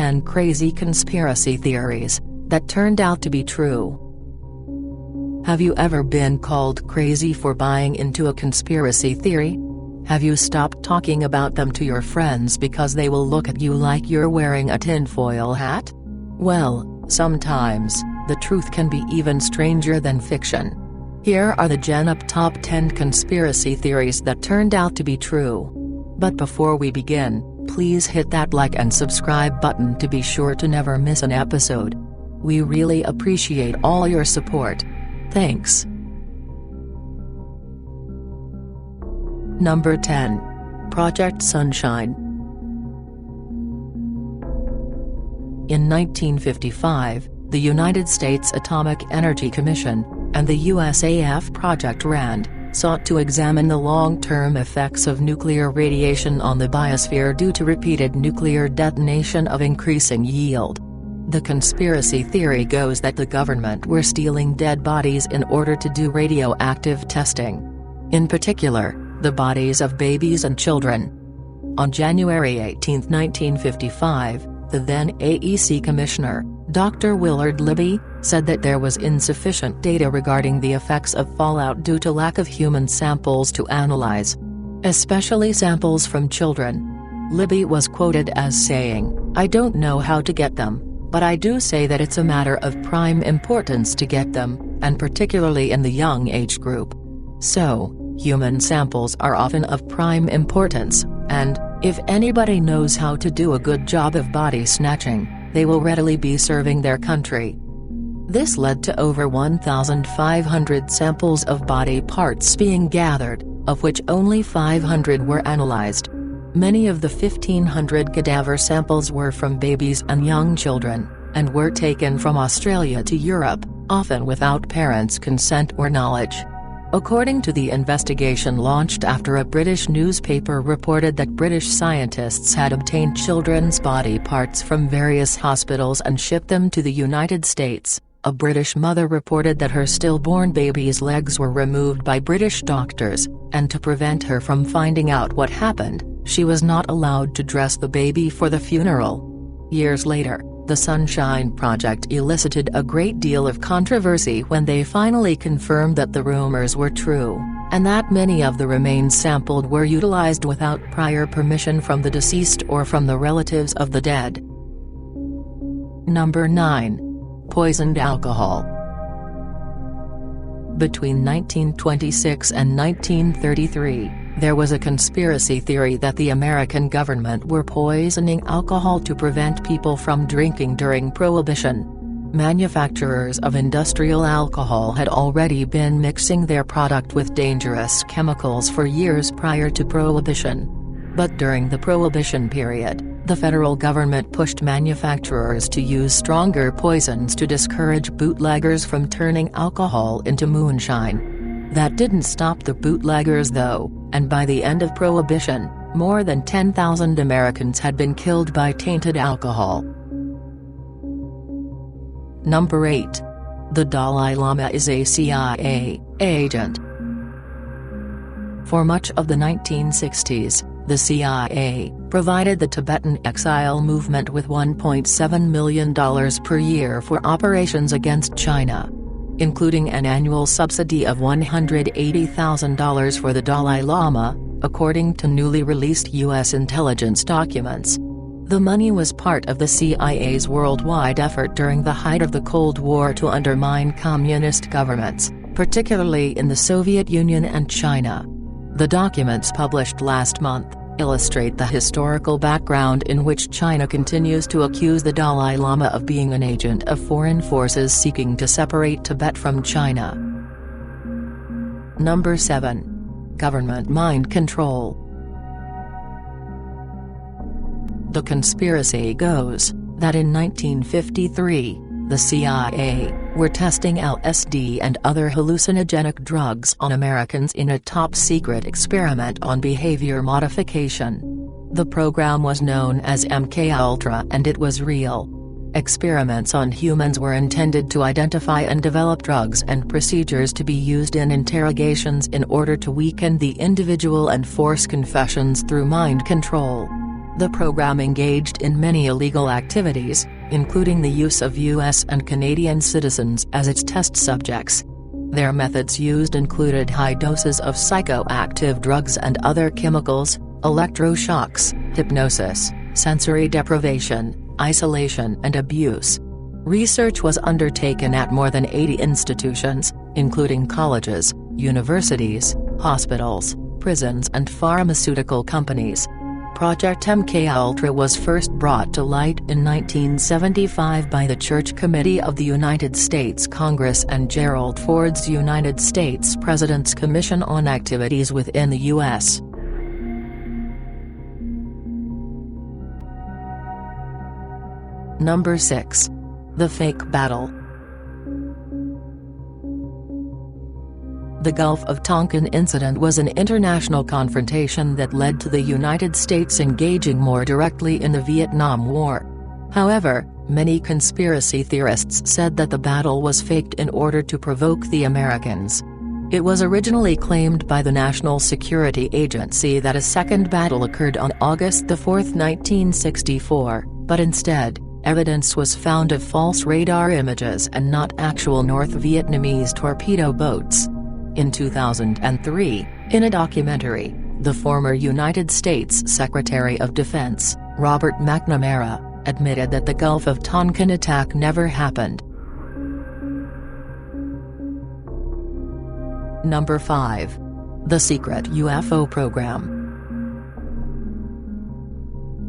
10 crazy conspiracy theories that turned out to be true. Have you ever been called crazy for buying into a conspiracy theory? Have you stopped talking about them to your friends because they will look at you like you're wearing a tinfoil hat? Well, sometimes, the truth can be even stranger than fiction. Here are the Gen Up Top 10 conspiracy theories that turned out to be true. But before we begin, please hit that like and subscribe button to be sure to never miss an episode. We really appreciate all your support. Thanks. Number 10. Project Sunshine. In 1955, the United States Atomic Energy Commission, and the USAF Project RAND, sought to examine the long-term effects of nuclear radiation on the biosphere due to repeated nuclear detonation of increasing yield. The conspiracy theory goes that the government were stealing dead bodies in order to do radioactive testing. In particular, the bodies of babies and children. On January 18, 1955, the then AEC Commissioner, Dr. Willard Libby, said that there was insufficient data regarding the effects of fallout due to lack of human samples to analyze, especially samples from children. Libby was quoted as saying, "I don't know how to get them, but I do say that it's a matter of prime importance to get them, and particularly in the young age group. So, human samples are often of prime importance, and, if anybody knows how to do a good job of body snatching, they will readily be serving their country." This led to over 1,500 samples of body parts being gathered, of which only 500 were analyzed. Many of the 1,500 cadaver samples were from babies and young children, and were taken from Australia to Europe, often without parents' consent or knowledge. According to the investigation launched after a British newspaper reported that British scientists had obtained children's body parts from various hospitals and shipped them to the United States, a British mother reported that her stillborn baby's legs were removed by British doctors, and to prevent her from finding out what happened, she was not allowed to dress the baby for the funeral. Years later, the Sunshine Project elicited a great deal of controversy when they finally confirmed that the rumors were true, and that many of the remains sampled were utilized without prior permission from the deceased or from the relatives of the dead. Number 9. Poisoned alcohol. Between 1926 and 1933, there was a conspiracy theory that the American government were poisoning alcohol to prevent people from drinking during Prohibition. Manufacturers of industrial alcohol had already been mixing their product with dangerous chemicals for years prior to Prohibition. But during the Prohibition period, the federal government pushed manufacturers to use stronger poisons to discourage bootleggers from turning alcohol into moonshine. That didn't stop the bootleggers though, and by the end of Prohibition, more than 10,000 Americans had been killed by tainted alcohol. Number 8. The Dalai Lama is a CIA agent. For much of the 1960s, the CIA provided the Tibetan exile movement with $1.7 million per year for operations against China, including an annual subsidy of $180,000 for the Dalai Lama, according to newly released U.S. intelligence documents. The money was part of the CIA's worldwide effort during the height of the Cold War to undermine communist governments, particularly in the Soviet Union and China. The documents published last month illustrate the historical background in which China continues to accuse the Dalai Lama of being an agent of foreign forces seeking to separate Tibet from China. Number 7. Government mind control. The conspiracy goes that in 1953, the CIA were testing LSD and other hallucinogenic drugs on Americans in a top-secret experiment on behavior modification. The program was known as MKUltra and it was real. Experiments on humans were intended to identify and develop drugs and procedures to be used in interrogations in order to weaken the individual and force confessions through mind control. The program engaged in many illegal activities, including the use of U.S. and Canadian citizens as its test subjects. Their methods used included high doses of psychoactive drugs and other chemicals, electroshocks, hypnosis, sensory deprivation, isolation and abuse. Research was undertaken at more than 80 institutions, including colleges, universities, hospitals, prisons and pharmaceutical companies. Project MKUltra was first brought to light in 1975 by the Church Committee of the United States Congress and Gerald Ford's United States President's Commission on Activities within the U.S. Number 6. The Fake Battle. The Gulf of Tonkin incident was an international confrontation that led to the United States engaging more directly in the Vietnam War. However, many conspiracy theorists said that the battle was faked in order to provoke the Americans. It was originally claimed by the National Security Agency that a second battle occurred on August 4, 1964, but instead, evidence was found of false radar images and not actual North Vietnamese torpedo boats. In 2003, in a documentary, the former United States Secretary of Defense, Robert McNamara, admitted that the Gulf of Tonkin attack never happened. Number 5. The Secret UFO Program.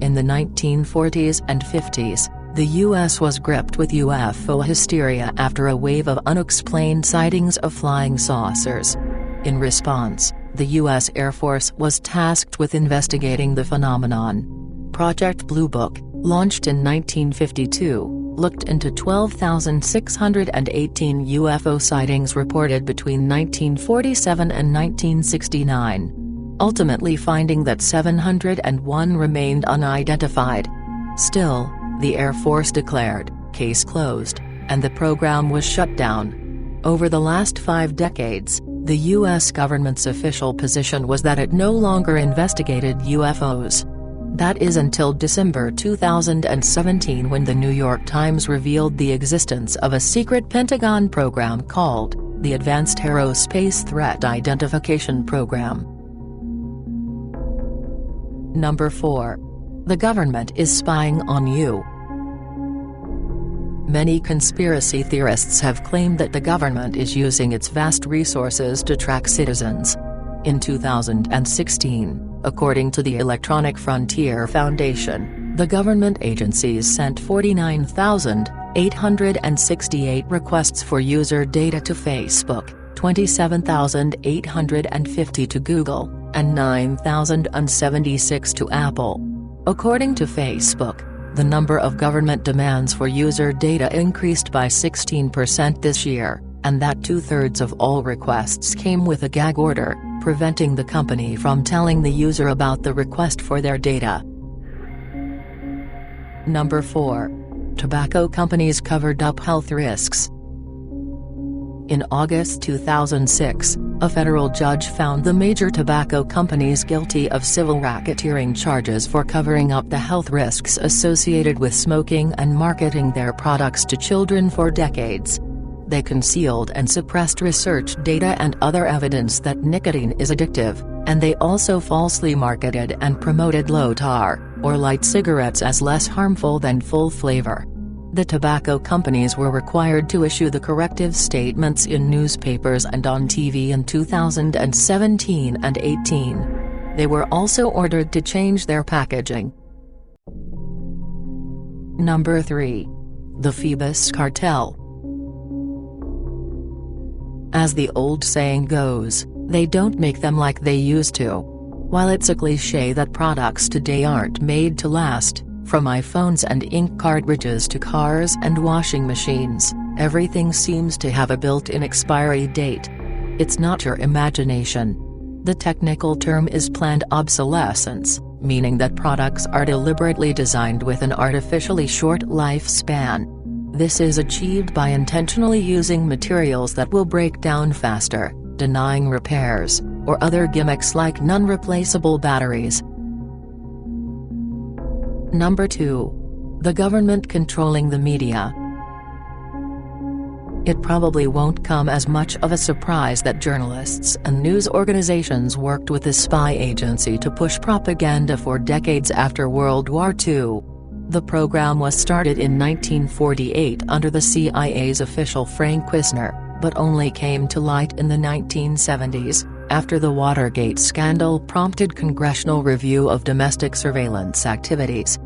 In the 1940s and 50s, the U.S. was gripped with UFO hysteria after a wave of unexplained sightings of flying saucers. In response, the U.S. Air Force was tasked with investigating the phenomenon. Project Blue Book, launched in 1952, looked into 12,618 UFO sightings reported between 1947 and 1969, ultimately finding that 701 remained unidentified. Still, the Air Force declared, "Case closed," and the program was shut down. Over the last 5 decades, the U.S. government's official position was that it no longer investigated UFOs. That is until December 2017 when the New York Times revealed the existence of a secret Pentagon program called the Advanced Aerospace Threat Identification Program. Number 4. The government is spying on you. Many conspiracy theorists have claimed that the government is using its vast resources to track citizens. In 2016, according to the Electronic Frontier Foundation, the government agencies sent 49,868 requests for user data to Facebook, 27,850 to Google, and 9,076 to Apple. According to Facebook, the number of government demands for user data increased by 16% this year, and that 2/3 of all requests came with a gag order, preventing the company from telling the user about the request for their data. Number 4. Tobacco companies covered up health risks. In August 2006, a federal judge found the major tobacco companies guilty of civil racketeering charges for covering up the health risks associated with smoking and marketing their products to children for decades. They concealed and suppressed research data and other evidence that nicotine is addictive, and they also falsely marketed and promoted low-tar, or light cigarettes as less harmful than full-flavor. The tobacco companies were required to issue the corrective statements in newspapers and on TV in 2017 and 18. They were also ordered to change their packaging. Number 3. The Phoebus Cartel. As the old saying goes, they don't make them like they used to. While it's a cliché that products today aren't made to last, from iPhones and ink cartridges to cars and washing machines, everything seems to have a built-in expiry date. It's not your imagination. The technical term is planned obsolescence, meaning that products are deliberately designed with an artificially short lifespan. This is achieved by intentionally using materials that will break down faster, denying repairs, or other gimmicks like non-replaceable batteries. Number 2. The government controlling the media. It probably won't come as much of a surprise that journalists and news organizations worked with the spy agency to push propaganda for decades after World War II. The program was started in 1948 under the CIA's official Frank Wisner, but only came to light in the 1970s, after the Watergate scandal prompted congressional review of domestic surveillance activities.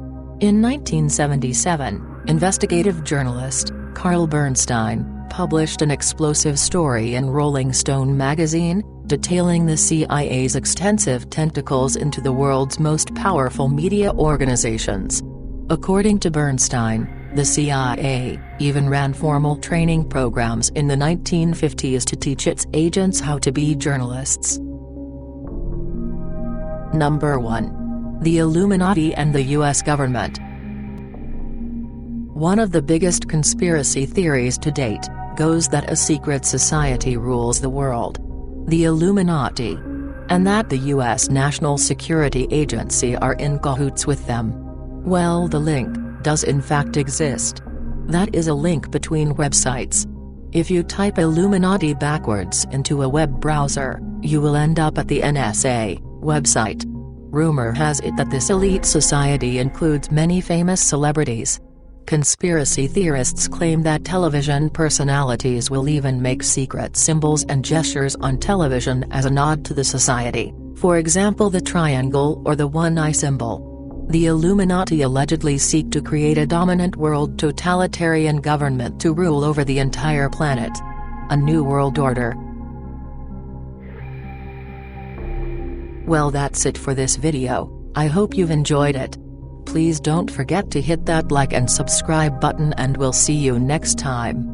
In 1977, investigative journalist Carl Bernstein published an explosive story in Rolling Stone magazine, detailing the CIA's extensive tentacles into the world's most powerful media organizations. According to Bernstein, the CIA even ran formal training programs in the 1950s to teach its agents how to be journalists. Number 1. The Illuminati and the U.S. government. One of the biggest conspiracy theories to date goes that a secret society rules the world. The Illuminati. And that the U.S. National Security Agency are in cahoots with them. Well, the link does in fact exist. That is a link between websites. If you type Illuminati backwards into a web browser, you will end up at the NSA website. Rumor has it that this elite society includes many famous celebrities. Conspiracy theorists claim that television personalities will even make secret symbols and gestures on television as a nod to the society, for example the triangle or the one-eye symbol. The Illuminati allegedly seek to create a dominant world totalitarian government to rule over the entire planet. A new world order. Well, that's it for this video. I hope you've enjoyed it. Please don't forget to hit that like and subscribe button, and we'll see you next time.